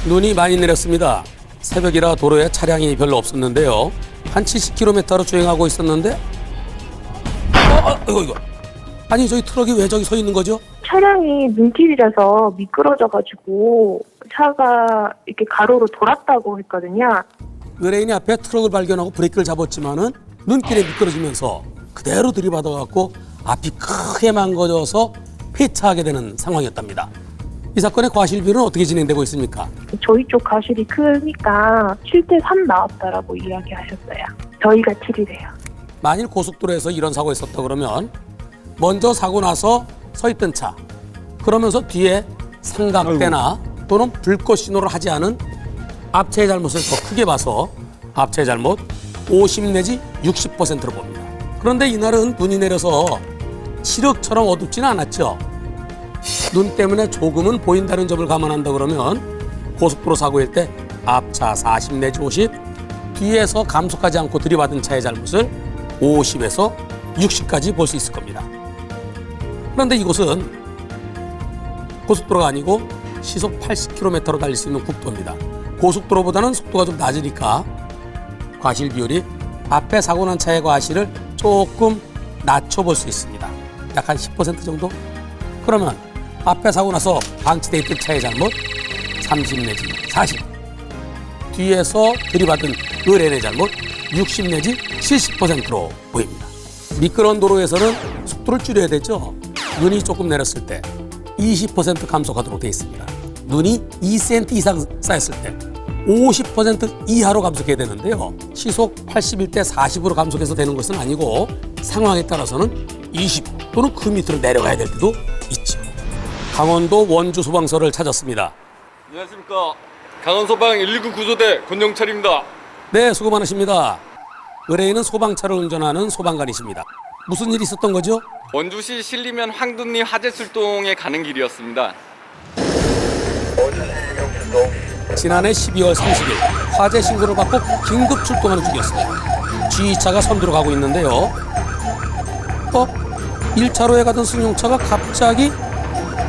눈이 많이 내렸습니다. 새벽이라 도로에 차량이 별로 없었는데요. 한 70km로 주행하고 있었는데 이거 아니 저희 트럭이 왜 저기 서 있는 거죠? 차량이 눈길이라서 미끄러져가지고 차가 이렇게 가로로 돌았다고 했거든요. 의뢰인이 앞에 트럭을 발견하고 브레이크를 잡았지만은 눈길에 미끄러지면서 그대로 들이받아갖고 앞이 크게 망가져서 폐차하게 되는 상황이었답니다. 이 사건의 과실비는 어떻게 진행되고 있습니까? 저희 쪽 과실이 크니까 7대3 나왔다라고 이야기하셨어요. 저희가 7이래요. 만일 고속도로에서 이런 사고가 있었다 그러면 먼저 사고 나서 서 있던 차 그러면서 뒤에 삼각대나 또는 불꽃 신호를 하지 않은 앞차의 잘못을 더 크게 봐서 앞차의 잘못 50 내지 60%로 봅니다. 그런데 이날은 눈이 내려서 시력처럼 어둡지는 않았죠. 눈 때문에 조금은 보인다는 점을 감안한다 그러면 고속도로 사고일 때 앞차 40 내지 50 뒤에서 감속하지 않고 들이받은 차의 잘못을 50에서 60까지 볼 수 있을 겁니다. 그런데 이곳은 고속도로가 아니고 시속 80km로 달릴 수 있는 국도입니다. 고속도로보다는 속도가 좀 낮으니까 과실 비율이 앞에 사고 난 차의 과실을 조금 낮춰볼 수 있습니다. 약 한 10% 정도? 그러면 앞에 사고 나서 방치돼 있던 차의 잘못 30 내지 40 뒤에서 들이받은 의뢰인의 잘못 60 내지 70%로 보입니다. 미끄러운 도로에서는 속도를 줄여야 되죠. 눈이 조금 내렸을 때 20% 감속하도록 되어 있습니다. 눈이 2cm 이상 쌓였을 때 50% 이하로 감속해야 되는데요. 시속 81대 40으로 감속해서 되는 것은 아니고 상황에 따라서는 20 또는 그 밑으로 내려가야 될 때도 있죠. 강원도 원주 소방서를 찾았습니다. 안녕하십니까. 강원소방 119 구조대 권영철입니다. 네, 수고 많으십니다. 의뢰인은 소방차를 운전하는 소방관이십니다. 무슨 일이 있었던 거죠? 원주시 신리면 황둔리 화재 출동에 가는 길이었습니다. 지난해 12월 30일 화재 신고를 받고 긴급 출동하는 중이었습니다. G차가 선두로 가고 있는데요. 1차로에 가던 승용차가 갑자기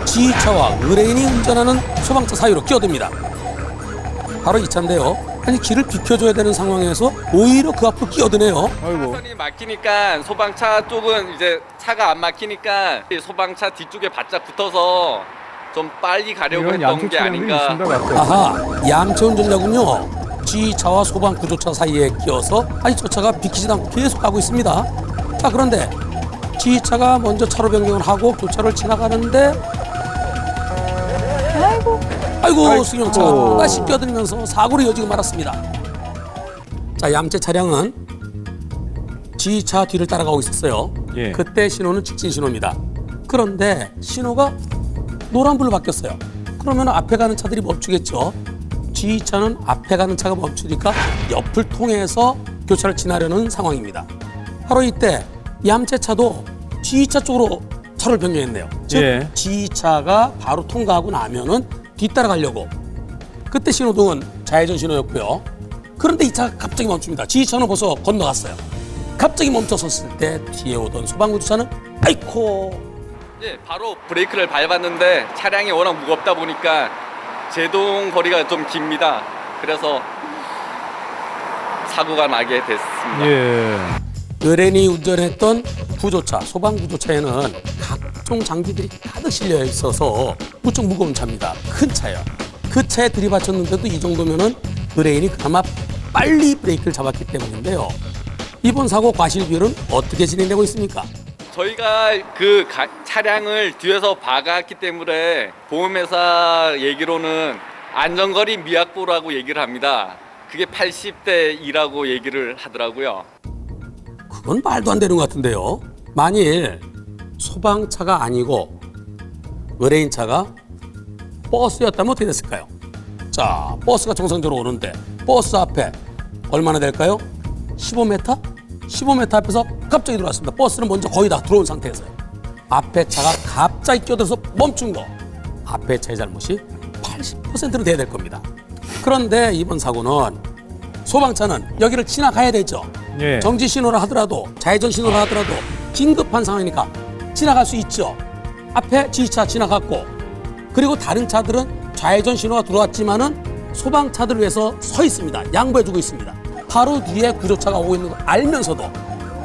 G차와 의뢰인이 운전하는 소방차 사이로 끼어듭니다. 바로 이 차인데요. 아니 길을 비켜줘야 되는 상황에서 오히려 그 앞으로 끼어드네요. 차선이 막히니까 소방차 쪽은 이제 차가 안 막히니까 소방차 뒤쪽에 바짝 붙어서 좀 빨리 가려고 했던 게 아닌가. 아하, 양차 운전자군요. G차와 소방구조차 사이에 끼어서 아니 저 차가 비키지 않고 계속 가고 있습니다. 자 그런데 G차가 먼저 차로 변경을 하고 교차로를 지나가는데 아이고 승용차가 다시 끼어들면서 사고로 이어지고 말았습니다. 자 얌체 차량은 G차 뒤를 따라가고 있었어요. 예. 그때 신호는 직진 신호입니다. 그런데 신호가 노란불로 바뀌었어요. 그러면 앞에 가는 차들이 멈추겠죠. G차는 앞에 가는 차가 멈추니까 옆을 통해서 교차를 지나려는 상황입니다. 바로 이때 얌체차도 G차 쪽으로 차를 변경했네요. 즉 예. G차가 바로 통과하고 나면은 뒤따라가려고. 그때 신호등은 좌회전 신호였고요. 그런데 이 차가 갑자기 멈춥니다. G차는 벌써 건너갔어요. 갑자기 멈춰섰을 때 뒤에 오던 소방구조차는 아이코 예, 바로 브레이크를 밟았는데 차량이 워낙 무겁다 보니까 제동 거리가 좀 깁니다. 그래서 사고가 나게 됐습니다. 예. 의뢰인이 운전했던 구조차, 소방구조차에는 각종 장비들이 가득 실려 있어서 무척 무거운 차입니다. 큰 차예요. 그 차에 들이받쳤는데도 이 정도면은 의뢰인이 그나마 빨리 브레이크를 잡았기 때문인데요. 이번 사고 과실 비율은 어떻게 진행되고 있습니까? 저희가 그 차량을 뒤에서 박았기 때문에 보험회사 얘기로는 안전거리 미확보라고 얘기를 합니다. 그게 80대 2라고 얘기를 하더라고요. 그건 말도 안 되는 것 같은데요. 만일 소방차가 아니고 의뢰인 차가 버스였다면 어떻게 됐을까요? 자, 버스가 정상적으로 오는데 버스 앞에 얼마나 될까요? 15m? 15m 앞에서 갑자기 들어왔습니다. 버스는 먼저 거의 다 들어온 상태에서요. 앞에 차가 갑자기 끼어들어서 멈춘 거. 앞에 차의 잘못이 80%는 돼야 될 겁니다. 그런데 이번 사고는 소방차는 여기를 지나가야 되죠. 예. 정지 신호를 하더라도 좌회전 신호를 하더라도 긴급한 상황이니까 지나갈 수 있죠. 앞에 G차 지나갔고 그리고 다른 차들은 좌회전 신호가 들어왔지만은 소방차들을 위해서 서 있습니다. 양보해주고 있습니다. 바로 뒤에 구조차가 오고 있는 걸 알면서도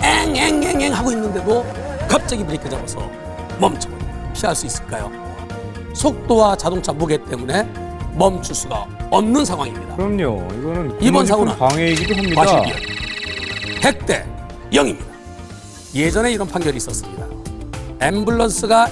앵앵앵앵 하고 있는데도 갑자기 브레이크 잡아서 멈춰 피할 수 있을까요? 속도와 자동차 무게 때문에 멈출 수가 없는 상황입니다. 그럼요. 이거는 이번 사고는 방해이기도 합니다. 과실비율 100대 0입니다. 예전에 이런 판결이 있었습니다. 앰뷸런스가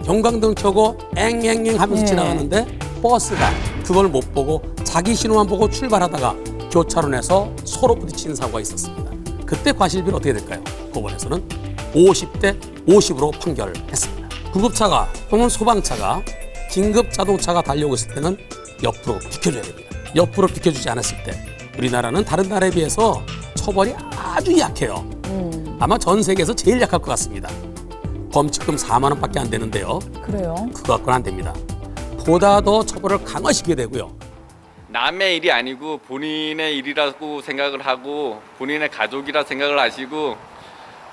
형광등 켜고 앵앵앵 하면서 네. 지나가는데 버스가 그걸 못 보고 자기 신호만 보고 출발하다가 교차로에서 서로 부딪히는 사고가 있었습니다. 그때 과실비는 어떻게 될까요? 법원에서는 50대 50으로 판결했습니다. 구급차가 또는 소방차가 긴급 자동차가 달려오고 있을 때는 옆으로 비켜줘야 됩니다. 옆으로 비켜주지 않았을 때 우리나라는 다른 나라에 비해서 처벌이 아주 약해요. 아마 전 세계에서 제일 약할 것 같습니다. 범칙금 4만 원밖에 안 되는데요. 그래요? 그거 갖고는 안 됩니다. 보다 더 처벌을 강화시켜야 되고요. 남의 일이 아니고 본인의 일이라고 생각을 하고 본인의 가족이라 생각을 하시고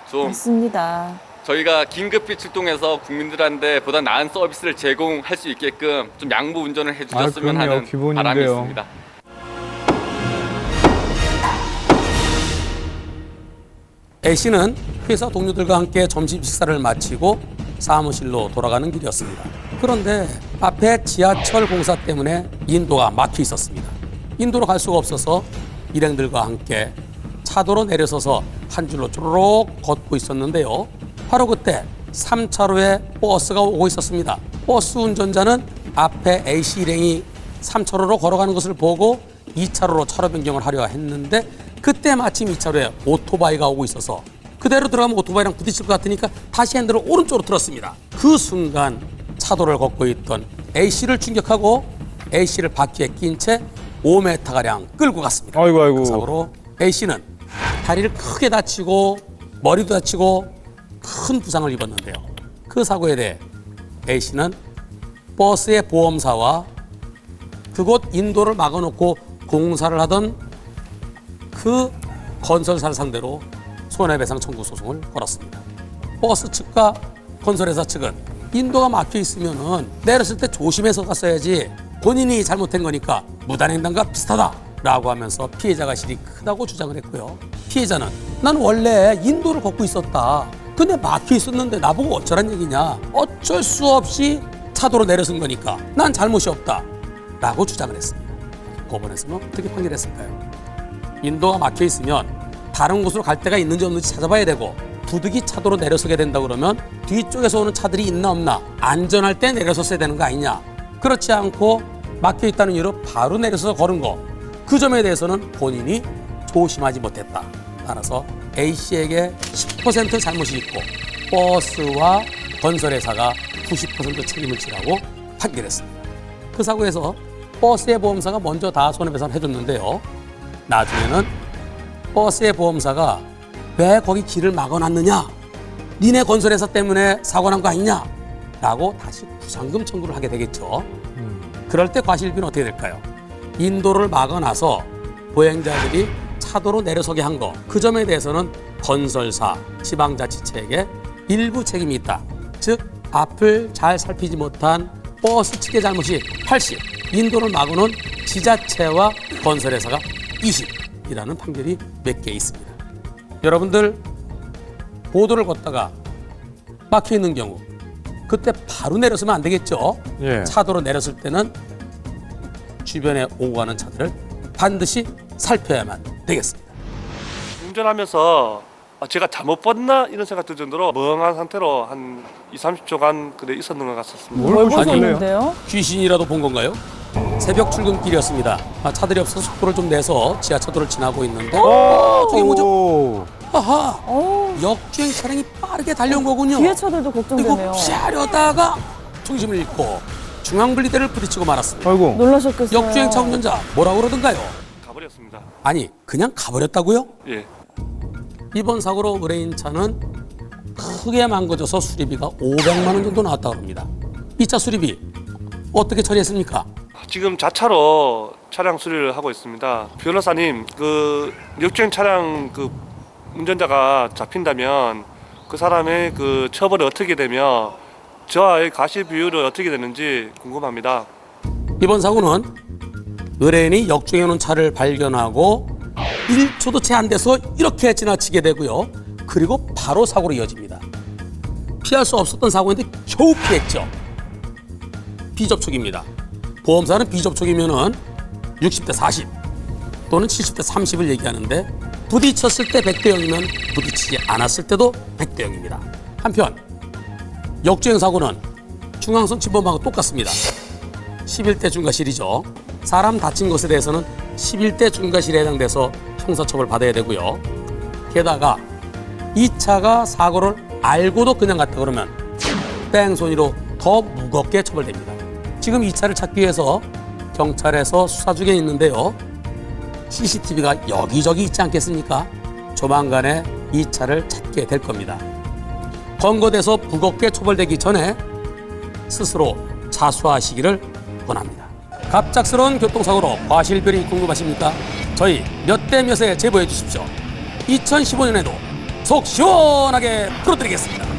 좀 맞습니다. 저희가 긴급히 출동해서 국민들한테 보다 나은 서비스를 제공할 수 있게끔 좀 양보 운전을 해주셨으면 그럼요. 하는 기본인데요. 바람이 있습니다. A씨는 회사 동료들과 함께 점심 식사를 마치고 사무실로 돌아가는 길이었습니다. 그런데 앞에 지하철 공사 때문에 인도가 막혀 있었습니다. 인도로 갈 수가 없어서 일행들과 함께 차도로 내려서서 한 줄로 쪼르륵 걷고 있었는데요. 바로 그때 3차로에 버스가 오고 있었습니다. 버스 운전자는 앞에 A씨 일행이 3차로로 걸어가는 것을 보고 2차로로 차로 변경을 하려 했는데 그때 마침 2차로에 오토바이가 오고 있어서 그대로 들어가면 오토바이랑 부딪힐 것 같으니까 다시 핸들을 오른쪽으로 틀었습니다. 그 순간 차도를 걷고 있던 A씨를 충격하고 A씨를 바퀴에 낀 채 5m가량 끌고 갔습니다. 아이고 아이고. 그 사고로 A씨는 다리를 크게 다치고 머리도 다치고 큰 부상을 입었는데요. 그 사고에 대해 A씨는 버스의 보험사와 그곳 인도를 막아놓고 공사를 하던 그 건설사를 상대로 손해배상 청구 소송을 걸었습니다. 버스 측과 건설회사 측은 인도가 막혀 있으면은 내렸을 때 조심해서 갔어야지 본인이 잘못한 거니까 무단횡단과 비슷하다라고 하면서 피해자가 실이 크다고 주장을 했고요. 피해자는 난 원래 인도를 걷고 있었다. 근데 막혀 있었는데 나보고 어쩌란 얘기냐. 어쩔 수 없이 차도로 내려선 거니까 난 잘못이 없다. 라고 주장을 했습니다. 법원에서는 어떻게 판결했을까요? 인도가 막혀 있으면 다른 곳으로 갈 데가 있는지 없는지 찾아봐야 되고 부득이 차도로 내려서게 된다 그러면 뒤쪽에서 오는 차들이 있나 없나 안전할 때 내려섰어야 되는 거 아니냐. 그렇지 않고 막혀 있다는 이유로 바로 내려서 걸은 거. 그 점에 대해서는 본인이 조심하지 못했다. 따라서 A씨에게 10% 잘못이 있고 버스와 건설회사가 90% 책임을 지라고 판결했습니다. 그 사고에서 버스의 보험사가 먼저 다 손해배상을 해줬는데요. 나중에는 버스의 보험사가 왜 거기 길을 막아놨느냐? 니네 건설회사 때문에 사고 난 거 아니냐? 라고 다시 부상금 청구를 하게 되겠죠. 그럴 때 과실비는 어떻게 될까요? 인도를 막아놔서 보행자들이 차도로 내려서게 한 거. 그 점에 대해서는 건설사, 지방자치체에게 일부 책임이 있다. 즉 앞을 잘 살피지 못한 버스 측의 잘못이 80, 인도를 막아놓은 지자체와 건설회사가 20이라는 판결이 몇 개 있습니다. 여러분들 보도를 걷다가 막혀 있는 경우 그때 바로 내려서면 안 되겠죠. 예. 차도로 내렸을 때는 주변에 오고 가는 차들을 반드시 살펴야만 되겠습니다. 운전하면서 제가 잘못 봤나 이런 생각 들 정도로 멍한 상태로 한 20-30초간 그대 있었는 것 같았습니다. 뭘 뭘 아니, 보셨는데요? 귀신이라도 본 건가요? 새벽 출근길이었습니다. 차들이 없어서 속도를 좀 내서 지하차도를 지나고 있는데 저게 뭐죠? 오. 아하! 어우, 역주행 차량이 빠르게 달려온 거군요. 뒤에 차들도 그리고 걱정되네요. 피하려다가 중심을 잃고 중앙분리대를 부딪히고 말았습니다. 아이고. 놀라셨겠어요. 역주행차 운전자 뭐라고 그러던가요? 가버렸습니다. 아니 그냥 가버렸다고요? 예. 이번 사고로 의뢰인 차는 크게 망가져서 수리비가 500만 원 정도 나왔다고 합니다. 이 차 수리비 어떻게 처리했습니까? 지금 자차로 차량 수리를 하고 있습니다. 변호사님, 그 역주행 차량 그 운전자가 잡힌다면 그 사람의 그 처벌이 어떻게 되며 저와의 과실 비율은 어떻게 되는지 궁금합니다. 이번 사고는 의뢰인이 역주행해 놓은 차를 발견하고 1초도 채 안 돼서 이렇게 지나치게 되고요. 그리고 바로 사고로 이어집니다. 피할 수 없었던 사고인데 겨우 피했죠. 비접촉입니다. 보험사는 비접촉이면은 60대 40 또는 70대 30을 얘기하는데 부딪혔을 때 100대 0이면 부딪히지 않았을 때도 100대 0입니다. 한편 역주행 사고는 중앙선 침범하고 똑같습니다. 11대 중과실이죠. 사람 다친 것에 대해서는 11대 중과실에 해당돼서 형사처벌 받아야 되고요. 게다가 이 차가 사고를 알고도 그냥 갔다 그러면 뺑소니로 더 무겁게 처벌됩니다. 지금 이 차를 찾기 위해서 경찰에서 수사 중에 있는데요. CCTV가 여기저기 있지 않겠습니까? 조만간에 이 차를 찾게 될 겁니다. 검거돼서 무겁게 처벌되기 전에 스스로 자수하시기를 권합니다. 갑작스러운 교통사고로 과실별이 궁금하십니까? 저희 몇 대 몇에 제보해 주십시오. 2015년에도 속 시원하게 풀어드리겠습니다.